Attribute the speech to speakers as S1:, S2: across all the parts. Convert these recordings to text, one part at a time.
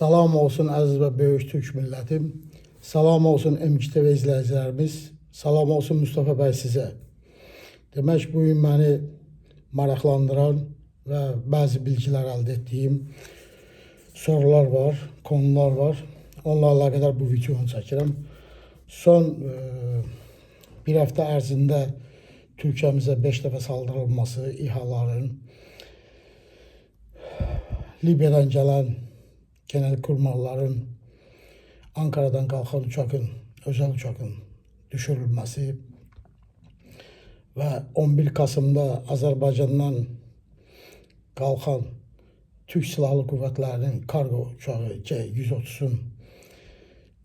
S1: Salam olsun əziz və böyük Türk millətim. Salam olsun MKTV izləyicilərimiz. Salam olsun Mustafa bəy sizə. Demək, bugün məni maraqlandıran və bəzi bilgilər əldə etdiyim sorular var, konular var. Onlarla əlaqədar bu videonu çəkirəm. Son bir həftə ərzində Türkiyəmizə 5 dəfə saldırılması, İHA'ların, Libya'dan gələn genelkurmayların, Ankara'dan qalxan uçakın, özel uçakın düşürülməsi və 11 Kasım'da Azərbaycandan qalxan Türk Silahlı Qüvvətlərinin kargo uçağı C-130'un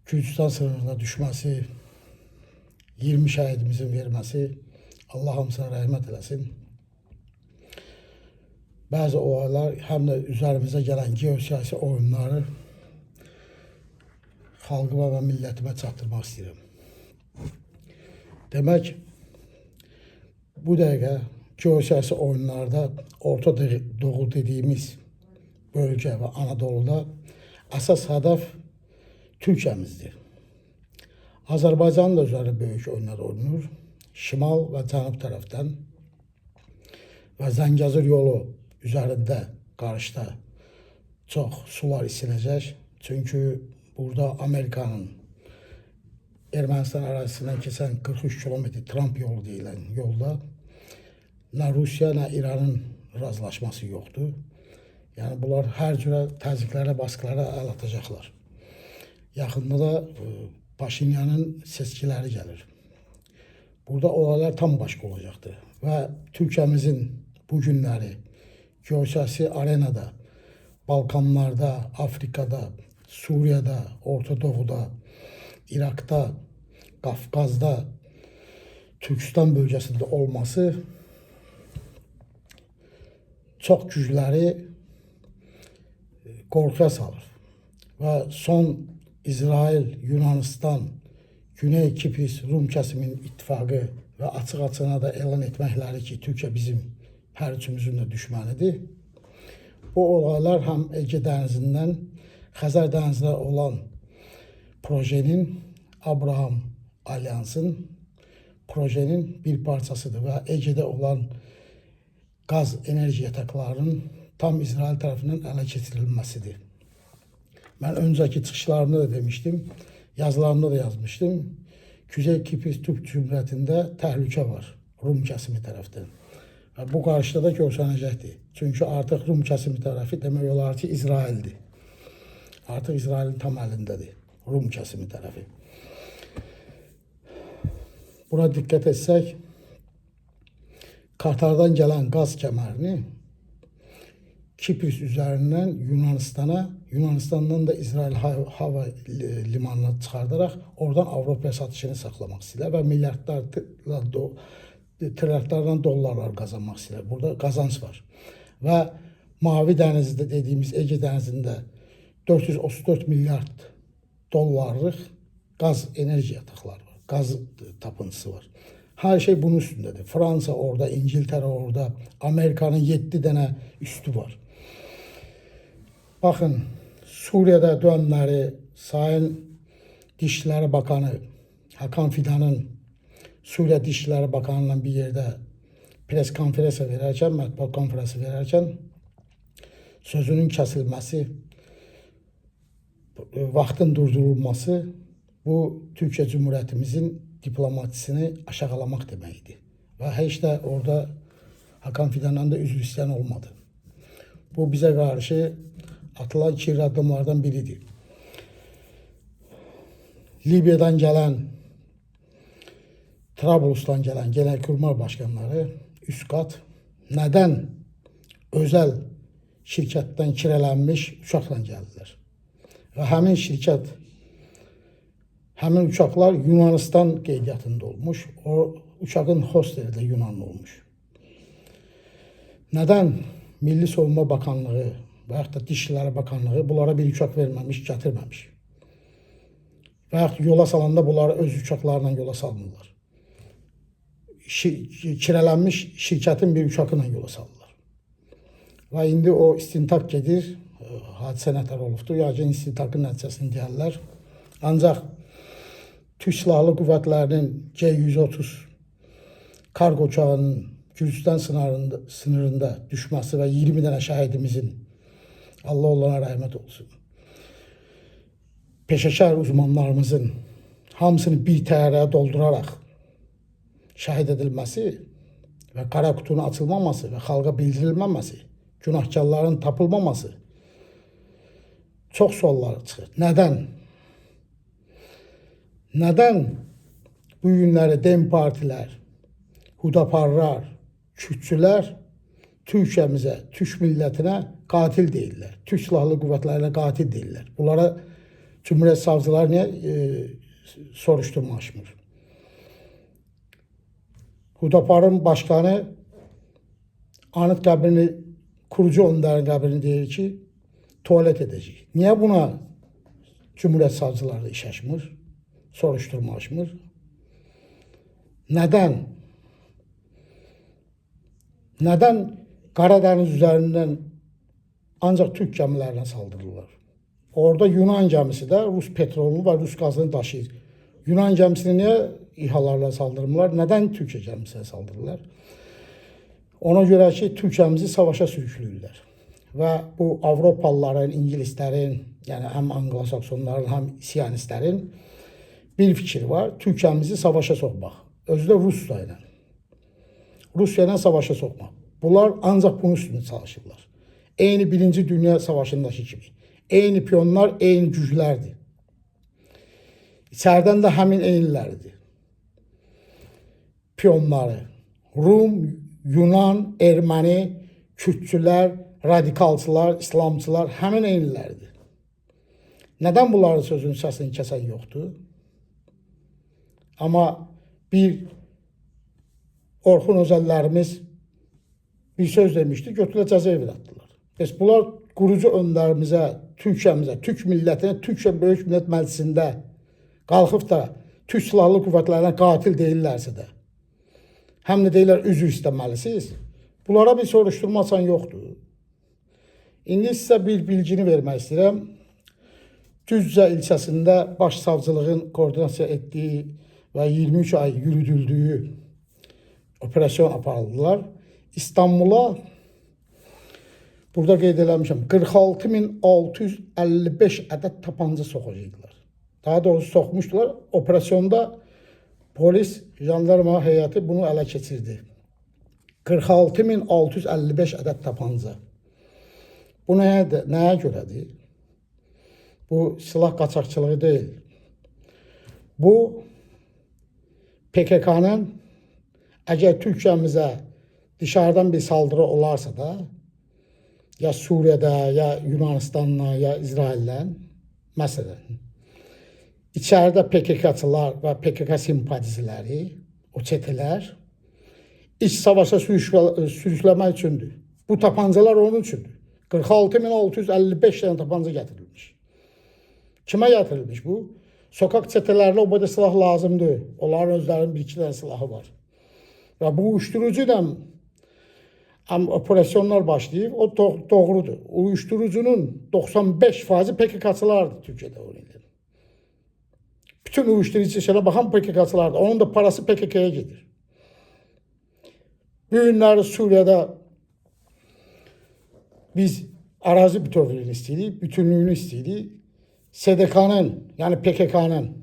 S1: Gürcistan sınırına düşməsi, 20 şəhidimizin verməsi, Allah hamısına rəhmət eləsin. Bəzi olaylar həm də üzərimizə gələn geosiyasi oyunları xalqıma və millətimə çatdırmaq istəyirəm. Demək, bu dəqiqə geosiyasi oyunlarda Orta Doğu dediyimiz bölgə və Anadolu'da əsas hədəf Türkiyəmizdir. Azərbaycanın da üzərində böyük oyunlar oynanır. Şimal və cənub tərəfdən və Zəngəzur yolu üzərində qarşıda çox sular isinəcək. Çünki burada Amerikanın Ermənistan ərazisindən keçən 43 kilometr Trump yolu deyilən yolda nə Rusiya, nə İranın razılaşması yoxdur. Yəni bunlar hər cürə təzyiqlərə, baskılara əl atacaqlar. Yaxında da Paşinyanın seçkiləri gəlir. Burada olaylar tam başqa olacaqdır. Və Türkiyəmizin bu günləri geosiyasi arenada, Balkanlarda, Afrikada, Suriyada, Orta Doğuda, Irak'ta, Qafqazda, Türkistan bölgesinde olması çox gücləri qorxuya salır. Və son İsrail, Yunanistan, Güney Kipris, Rum kəsimin ittifaqı və açıq-açığına da elan etməkləri ki, Türkiyə bizim hər üçümüzün də düşmənidir. Bu olaylar həm Ege dənizindən Xəzər dənizinə olan projenin, Abraham Alyansın projenin bir parçasıdır və Ege'də olan qaz enerji yataklarının tam İsrail tərəfindən ələ keçirilməsidir. Mən öncəki çıxışlarımda da demişdim, yazılarımda da yazmışdım. Kuzey Kipris Türk Cümhuriyyətində təhlükə var Rum kəsimi tərəfdən. Və bu qarşıda da görsənəcəkdir. Çünki artıq Rum kəsimi tərəfi demək olar ki, İsraildir. Artıq İsrailin tam əlindədir Rum kəsimi tərəfi. Buna diqqət etsək, Katardan gələn qaz kəmərini Kipris üzərindən Yunanistan'a, Yunanistandan da İsrail hava limanına çıxardaraq oradan Avropaya satışını saxlamaq istəyirlər və trilyardlarla dollarlar qazanmaq istəyirlər. Burada qazanc var. Və Mavi dənizdə dediyimiz Ege dənizində 434 milyard dollarlıq qaz enerji yataqları var. Qaz tapıntısı var. Her şey bunun üstündedir. Fransa orada, İngiltere orada, Amerika'nın 7 dənə üstü var. Bakın, Suriye'de dönənləri Sayın Dişləri Bakanı Hakan Fidan'ın Suriye Dişləri Bakanı'nın bir yerde pres konferansı verərkən, mətbuat konferansı verərkən sözünün kəsilməsi, vaxtın durdurulması bu Türkiye Cumhuriyetimizin diplomatisini aşağılamaq deməkdir. Və heç də orada Hakan Fidan'dan da üzr istəyən olmadı. Bu bizə qarşı atılan kirli addımlardan biridir. Libya'dan gələn, Trablus'tan gələn genelkurmay başkanları üst kat nədən özel şirkətdən kirələnmiş uçakla gəldilər. Və həmin şirkət, həmin uçaklar Yunanistan qeydiyyatında olmuş. O uçağın hosteli de Yunanlı olmuş. Neden Milli Savunma Bakanlığı və yaxud da Dişləri Bakanlığı bunlara bir uçak verməmiş, gətirməmiş? Və yaxud yola salanda bunları öz uçaklarla yola salmırlar. Kirələnmiş şirkətin bir uçakla yola salırlar. Və indi o istintaq gedir hadisə nətər olubdur. Yəqin istintaqın nəticəsini deyərlər. Ancaq Türk Silahlı Qüvvələrinin C-130 kargo uçağının Gürcistan sınırında düşməsi və 20 dənə şəhidimizin, Allah onlara rəhmət olsun, peşəkar uzmanlarımızın hamısını bir təyyarəyə dolduraraq şəhid edilməsi və qara qutunun açılmaması və xalqa bildirilməməsi, günahkarların tapılmaması çox suallar çıxır. Nədən? Nədən bu günləri DEM partilər, Hudaparlar, Kürtçülər Türkiyəmizə, Türk millətinə qatil deyirlər. Türk Silahlı Qüvvətlərinə qatil deyirlər. Bunlara Cümhuriyyət savcıları niyə soruşturma açmır? Hudaparın başkanı anıt qəbrini, kurucu öndərin qəbrini deyir ki, tuvalet edəcək. Niyə buna Cümhuriyyət savcıları iş açmır? Soruşturma açmır? Nədən? Nədən Qaradəniz üzərindən ancaq Türk gəmilərinə saldırırlar? Orada Yunan gəmisi də Rus petrolunu və Rus qazını daşıyır. Yunan gəmisini niyə İHA'larla saldırmırlar? Nədən Türkiyə gəmisinə saldırırlar? Ona görə ki, Türkiyəmizi savaşa sürükləyirlər. Və bu Avropalıların, İngilislərin, yəni həm Anglo-Saksonların, həm Siyonistlərin bir fikri var. Türkiyəmizi savaşa soxmaq. Özü də Rusya ilə. Rusya ilə savaşa soxmaq. Bunlar ancaq bunun üstündə çalışırlar. Eyni Birinci Dünya Savaşındakı kimi. Eyni piyonlar, eyni güclərdir. İçərdən də həmin eynilərdir. Piyonları. Rum, Yunan, Erməni, Kürtçülər, radikalçılar, İslamçılar həmin eynilərdir. Nədən bunların sözünün səsini kəsən yoxdur? Amma bir Orxun Özəllərimiz bir söz demişdi, götürülə cəzaevine atdılar. Bəs bunlar qurucu öndərimizə, Türkiyəmizə, Türk millətinə, Türkiyə Böyük Millət Məclisində qalxıb da Türk Silahlı Qüvvətlərinə qatil deyirlərsə də, həm də deyirlər üzr istəməlisiniz. Bunlara bir soruşturma açan yoxdur. İndi sizə bir bilgini vermək istəyirəm. Düzce ilçəsində başsavcılığın koordinasiya etdiyi və 23 ay yürüdüldüyü operasyon aparıldılar. İstanbul'a burada qeyd eləmişəm 46.655 ədəd tapanca soxacaqdılar. Daha doğrusu soxmuşdular. Operasyonda polis, jandarma heyəti bunu ələ keçirdi. 46.655 ədəd tapanca. Bu nəyə görədir? Bu silah qaçaqçılığı deyil. Bu PKK'nın əgər Türkiyəmizə dışarıdan bir saldırı olarsa da, ya Suriye'de, ya Yunanistan'la, ya İsrail'den, məsələn, içeride PKK'çılar ve PKK simpatiziləri, o çeteler, iç savaşa sürükləmək üçündür. Bu tapancalar onun üçündür. 46.655 tane tapanca gətirilmiş. Kimə gətirilmiş bu? Sokak çetelerine o boyda silah lazımdır. Onların özlərinin bir iki tane silahı var. Ve bu uyuşturucuyla operasyonlar başlayıb, o doğrudur. Uyuşturucunun 95% PKK'çılardır Türkiye'de o ildə. Bütün uyuşturucu işlərə baxan PKK'çılardır. Onun da parası PKK'ya gedir. Bu günləri Suriye'de biz arazi bütövlüğünü istəyirik, bütünlüğünü istəyirik. SDK'nın, yani PKK'nın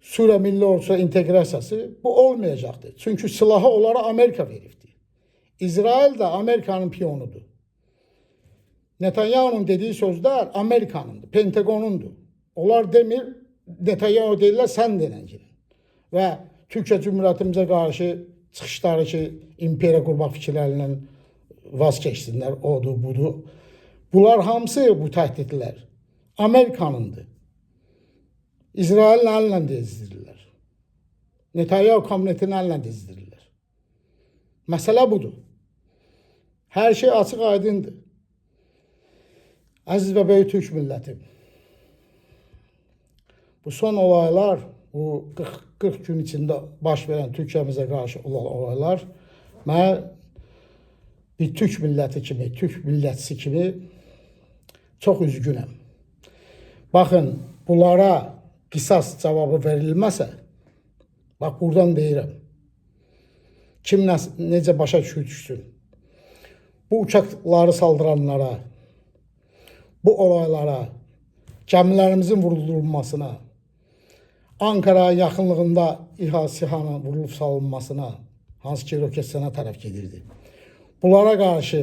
S1: Suriye Milli Ordusu integrasiyası bu olmayacaktır. Çünkü silahı onlara Amerika veribdi. İsrail de Amerika'nın piyonudur. Netanyahu'nun dediği sözler Amerika'nındır, Pentagon'undur. Onlar demir, Netanyahu deyirlər, sən denəncinin. Və Türkiyə Cümhuriyyətimizə qarşı çıxışları ki, imperiya qurmaq fikirlərindən vaz keçsinlər, odur, budur. Bunlar hamısı bu təhdidlər Amerika'nındır. İsrail'in əlinlə dezdirirlər. Netanyahu kabinetinin əlinlə dezdirirlər. Məsələ budur. Hər şey açıq aydındır. Əziz və böyük Türk millətim, bu son olaylar, bu 40 gün içində baş verən Türkiyəmizə qarşı olan olaylar mənə bir Türk milləti kimi, Türk millətçisi kimi çox üzgünəm. Baxın, bunlara qisas cavabı verilməsə, bax buradan deyirəm, kim necə başa düşsün. Bu uçakları saldıranlara, bu olaylara, gəmilərimizin vuruldurulmasına, Ankara yaxınlığında İHA-SİHA'nın vurulub salınmasına, hansı ki Roketsan'a tərəf gedirdi. Bunlara qarşı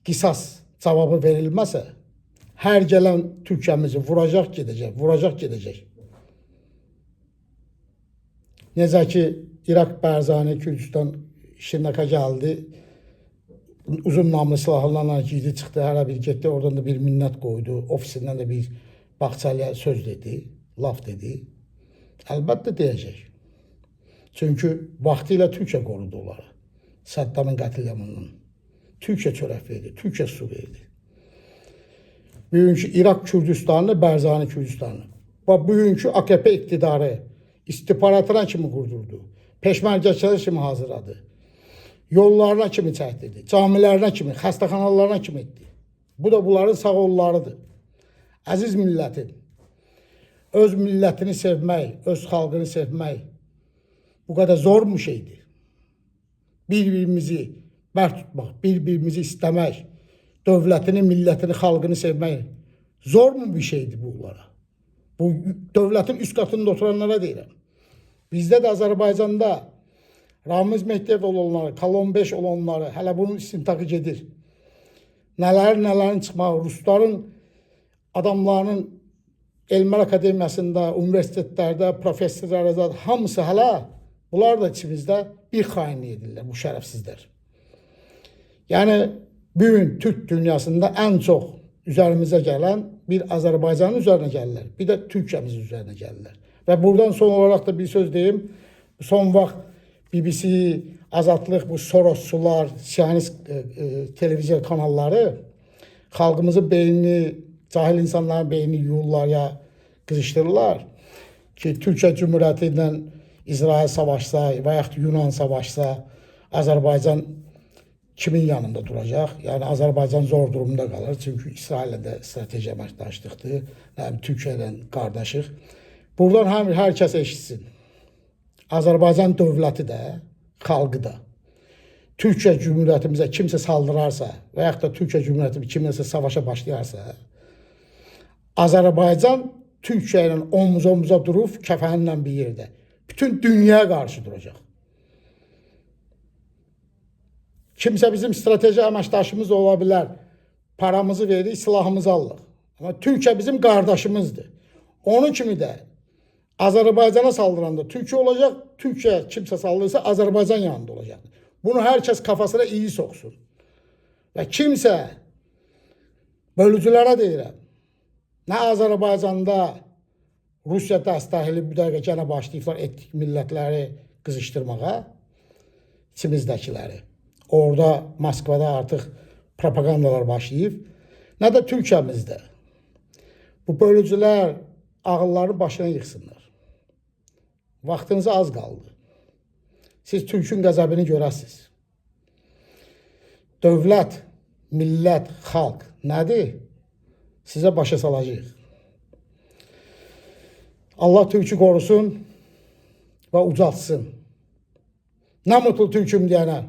S1: qisas cavabı verilməsə, hər gələn Türkiyəmizi vuracaq gedəcək. Necə ki, İraq Bərzani, Kürdistan Şirnaka gəldi, uzun namlı silahlarla girdi, çıxdı, hələ bir getdi, oradan da bir minnət qoydu, ofisindən də bir Bağçalıya söz dedi, laf dedi. Əlbəttə deyəcək. Çünki vaxtilə Türkiyə qorudu onları. Saddamın qətilyanından. Türkiyə çörək verdi, Türkiyə su verdi. Bugünkü İraq Kürdistanı, Bərzani Kürdistanı. Bugünkü AKP iktidarı istihbaratına kimi qurdurdu. Peşmərgəçiləri kimi hazırladı. Yollarına kimi çəkdirdi. Camilərinə kimi, xəstəxanalarına kimi etdi. Bu da bunların sağ ollarıdır. Əziz millətim, öz millətini sevmək, öz xalqını sevmək bu qədər zor mu şeydir? Bir-birimizi bərk tutmaq, bir-birimizi istəmək, dövlətini, millətini, xalqını sevmək zor mu bir şeydir bunlara? Bu dövlətin üst qatında oturanlara deyirəm. Bizdə də Azərbaycanda Ramiz Mehdiyev olanları, Kalon 5 olanları, hələ bunun istintaqı gedir. Nələrin çıxmağı, Rusların adamlarının Elmlər Akademiyasında, universitetlərdə, professorlarda hamısı hələ bunlar da içimizdə bir xainlik edirlər, bu şərəfsizlər. Yəni, bugün Türk dünyasında ən çox üzərimizə gələn bir Azərbaycanın üzərinə gəlirlər, bir də Türkiyəmizin üzərinə gəlirlər. Və buradan son olaraq da bir söz deyim, son vaxt BBC, Azadlıq, bu Sorosçular, Siyonist televiziya kanalları xalqımızın beynini, cahil insanların beynini yuyurlar ya qızışdırırlar ki, Türkiyə Cümhuriyyəti ilə İsrail savaşsa və yaxud Yunan savaşsa, Azərbaycan kimin yanında duracaq? Yəni, Azərbaycan zor durumda qalır. Çünki İsraillə də strateji əməkdaşlıqdır, Türkiyə ilə qardaşıq. Buradan hər kəs eşitsin. Azərbaycan dövləti də, xalqı da Türkiyə Cümhuriyyətimizə kimsə saldırarsa və yaxud da Türkiyə Cümhuriyyəti kimsə savaşa başlayarsa, Azərbaycan Türkiyə ilə omuz-omuza durub kəfənlə bir yerdə bütün dünyaya qarşı duracaq. Kimsə bizim strateji əməkdaşımız ola bilər, paramızı verir, silahımızı alırıq. Amma Türkiyə bizim qardaşımızdır. Onun kimi də Azərbaycana saldıranda Türkiyə olacaq, Türkiyə kimsə saldırırsa Azərbaycan yanında olacaq. Bunu hər kəs kafasına iyi soxsun. Və kimsə bölücülərə deyirəm, nə Azərbaycanda Rusiya dəstəkli bir dəqiqə gənə başlayıblar etnik millətləri qızışdırmağa, içimizdəkiləri. Orada Moskvada artıq propagandalar başlayıb, nə də Türkiyəmizdə. Bu bölücülər ağılları başına yıxsınlar. Vaxtınıza az qaldı. Siz Türkün qəzəbini görəsiniz. Dövlət, millət, xalq nədir? Sizə başa salacaq. Allah Türkü qorusun və ucaltsın. Nə mutlu Türküm deyənə.